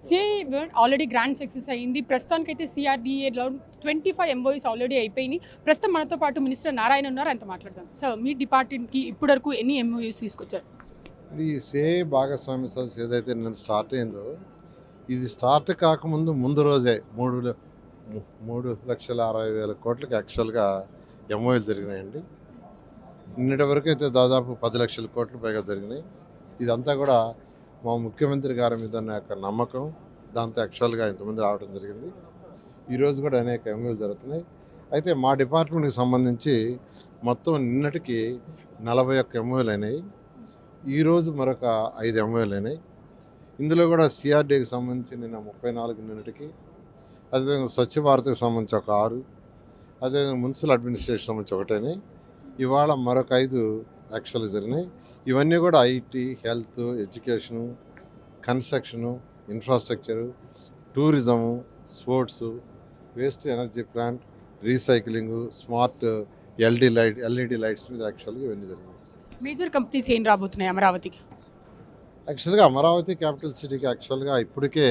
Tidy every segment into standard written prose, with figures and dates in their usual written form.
CI already grand success అయ్యింది. ప్రస్తుతానికైతే సిఆర్డీఏలో 25 MoUs already అయిపోయినాయి. ప్రస్తుతం మనతో పాటు మినిస్టర్ నారాయణ ఉన్నారు, ఆయనతో మాట్లాడదాం. సార్, మీ డిపార్ట్మెంట్కి ఇప్పటివరకు ఎన్ని ఎంఓయూస్ తీసుకొచ్చారు? ఈ సిఐ భాగస్వామ్య సదస్సు ఏదైతే నేను స్టార్ట్ అయిందో, ఇది స్టార్ట్ కాకముందు ముందు రోజే 3,60,000 కోట్లకి యాక్చువల్గా ఎంఓయూలు జరిగినాయండి. నిన్నటి వరకు అయితే దాదాపు 10 లక్షల కోట్ల పైగా జరిగినాయి. ఇదంతా కూడా మా ముఖ్యమంత్రి గారి మీద ఉన్న యొక్క నమ్మకం, దాంతో యాక్చువల్గా ఇంతమంది రావడం జరిగింది. ఈరోజు కూడా అనేక ఎంఓయూలు జరుగుతున్నాయి. అయితే మా డిపార్ట్మెంట్కి సంబంధించి మొత్తం నిన్నటికి 41 ఎంఓయూలు అయినాయి. ఈరోజు మరొక 5 ఎంఓయూలు అయినాయి. ఇందులో కూడా సిఆర్డీకి సంబంధించి నిన్న 34 నిన్నటికి, అదేవిధంగా స్వచ్ఛ భారత్కి సంబంధించి ఒక 6, అదేవిధంగా మున్సిపల్ అడ్మినిస్ట్రేషన్ సంబంధించి ఒకటైనాయి. ఇవాళ మరొక 5 యాక్చువల్గా జరిగినాయి. ఇవన్నీ కూడా IT, health, education, construction, infrastructure, tourism, sports, waste energy plant, recycling, smart LED lights మీద యాక్చువల్గా ఇవన్నీ జరిగినాయి. మేజర్ కంపెనీస్ ఏం రాబోతున్నాయి అమరావతికి? యాక్చువల్గా అమరావతి క్యాపిటల్ సిటీకి యాక్చువల్గా ఇప్పటికే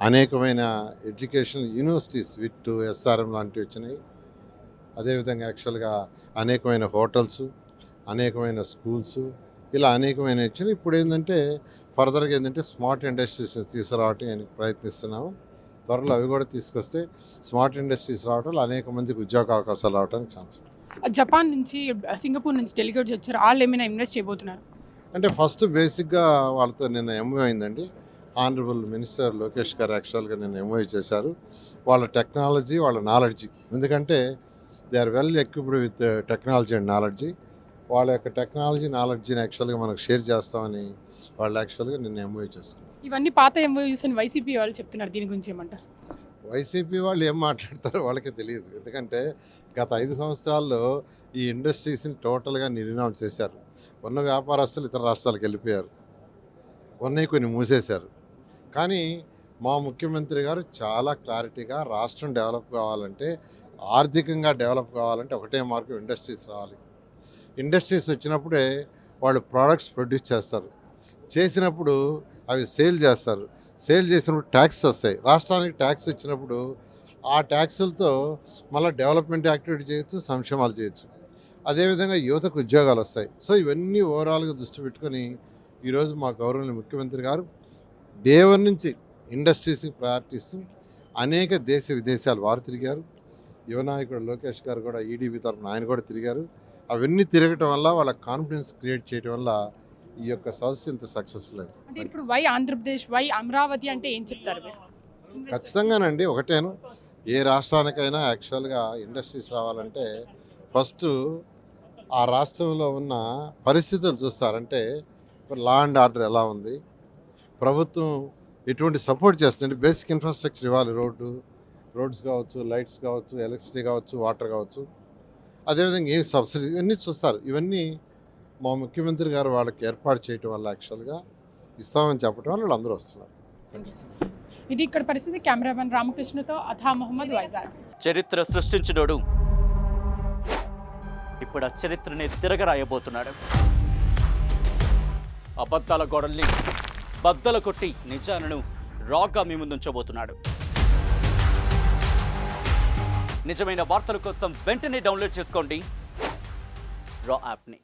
అనేకమైన ఎడ్యుకేషనల్ యూనివర్సిటీస్ విట్ ఎస్ఆర్ఎం లాంటివి వచ్చినాయి. అదేవిధంగా యాక్చువల్గా అనేకమైన హోటల్స్, అనేకమైన స్కూల్స్, ఇలా అనేకమైన వచ్చినాయి. ఇప్పుడు ఏంటంటే ఫర్దర్గా ఏంటంటే స్మార్ట్ ఇండస్ట్రీస్ తీసుకురావడానికి ప్రయత్నిస్తున్నాము. త్వరలో అవి కూడా తీసుకొస్తే స్మార్ట్ ఇండస్ట్రీస్ రావడం వల్ల అనేక మందికి ఉద్యోగ అవకాశాలు రావడానికి ఛాన్స్ ఉంది. జపాన్ నుంచి, సింగపూర్ నుంచి డెలిగేట్స్ వచ్చారు, వాళ్ళు ఏమైనా ఇన్వెస్ట్ చేయబోతున్నారు? అంటే ఫస్ట్ బేసిక్గా వాళ్ళతో నిన్న ఎంఓయూ అయిందండి. ఆనరబుల్ మినిస్టర్ లోకేష్ గారు యాక్చువల్గా నిన్న ఎంఓయూ చేశారు. వాళ్ళ టెక్నాలజీ, వాళ్ళ నాలెడ్జీ, ఎందుకంటే they are well equipped with technology and knowledge. వాళ్ళ యొక్క టెక్నాలజీ నాలెడ్జీని యాక్చువల్గా మనకు షేర్ చేస్తామని వాళ్ళు యాక్చువల్గా నిన్న ఎంఓయూ చేస్తున్నారు. ఇవన్నీ పాత ఎంఓయూస్ అని వైసీపీ వాళ్ళు చెప్తున్నారు, దీని గురించి ఏమంటారు? వైసీపీ వాళ్ళు ఏం మాట్లాడతారో వాళ్ళకే తెలియదు. ఎందుకంటే గత 5 సంవత్సరాల్లో ఈ ఇండస్ట్రీస్ని టోటల్గా నిర్వీర్యం చేశారు. ఉన్న వ్యాపారస్తులు ఇతర రాష్ట్రాలకు వెళ్ళిపోయారు, ఉన్నాయి కొన్ని మూసేశారు. కానీ మా ముఖ్యమంత్రి గారు చాలా క్లారిటీగా రాష్ట్రం డెవలప్ కావాలంటే, ఆర్థికంగా డెవలప్ కావాలంటే ఒకటే మార్గం, ఇండస్ట్రీస్ రావాలి. ఇండస్ట్రీస్ వచ్చినప్పుడే వాళ్ళు ప్రోడక్ట్స్ ప్రొడ్యూస్ చేస్తారు, చేసినప్పుడు అవి సేల్ చేస్తారు, సేల్ చేసినప్పుడు ట్యాక్స్ వస్తాయి. రాష్ట్రానికి ట్యాక్స్ వచ్చినప్పుడు ఆ ట్యాక్సులతో మళ్ళీ డెవలప్మెంట్ యాక్టివిటీ చేయొచ్చు, సంక్షేమాలు చేయొచ్చు. అదేవిధంగా యువతకు ఉద్యోగాలు వస్తాయి. సో ఇవన్నీ ఓవరాల్గా దృష్టి పెట్టుకొని ఈరోజు మా గౌరవనీయ ముఖ్యమంత్రి గారు డే 1 నుంచి ఇండస్ట్రీస్కి ప్రయారిటీ ఇస్తూ అనేక దేశ విదేశాలు వారు తిరిగారు. యువ నాయకుడు లోకేష్ గారు కూడా ఈడీబీ తరఫున ఆయన కూడా తిరిగారు. అవన్నీ తిరగటం వల్ల వాళ్ళ కాన్ఫిడెన్స్ క్రియేట్ చేయడం వల్ల ఈ యొక్క సదస్సు ఇంత సక్సెస్ఫుల్ అయింది. అంటే ఇప్పుడు వై ఆంధ్రప్రదేశ్, వై అమరావతి అంటే ఏం చెప్తారు? ఖచ్చితంగానండి, ఒకటేను, ఏ రాష్ట్రానికైనా యాక్చువల్గా ఇండస్ట్రీస్ రావాలంటే ఫస్ట్ ఆ రాష్ట్రంలో ఉన్న పరిస్థితులు చూస్తారంటే లా అండ్ ఆర్డర్ ఎలా ఉంది, ప్రభుత్వం ఎటువంటి సపోర్ట్ చేస్తుంది, బేసిక్ ఇన్ఫ్రాస్ట్రక్చర్ ఇవ్వాలి, రోడ్స్ కావచ్చు, లైట్స్ కావచ్చు, ఎలక్ట్రిసిటీ కావచ్చు, వాటర్ కావచ్చు, అదేవిధంగా ఏం సబ్సిడీ, ఇవన్నీ చూస్తారు. ఇవన్నీ మా ముఖ్యమంత్రి గారు వాళ్ళకి ఏర్పాటు చేయటం వల్ల యాక్చువల్గా ఇస్తామని చెప్పడం వల్ల వాళ్ళందరూ వస్తున్నారు. ఇది ఇక్కడ పరిస్థితి. కెమెరామెన్ రామకృష్ణతో అథా మొహమ్మద్, వైజాగ్. చరిత్ర సృష్టించినోడు ఇప్పుడు ఆ చరిత్రని తిరగరాయబోతున్నాడు. అబద్ధాల గోడల్ని బద్దలు కొట్టి నిజాలను రాగా మీ ముందుంచబోతున్నాడు. నిజమైన వార్తల కోసం వెంటనే డౌన్లోడ్ చేసుకోండి రా యాప్ని.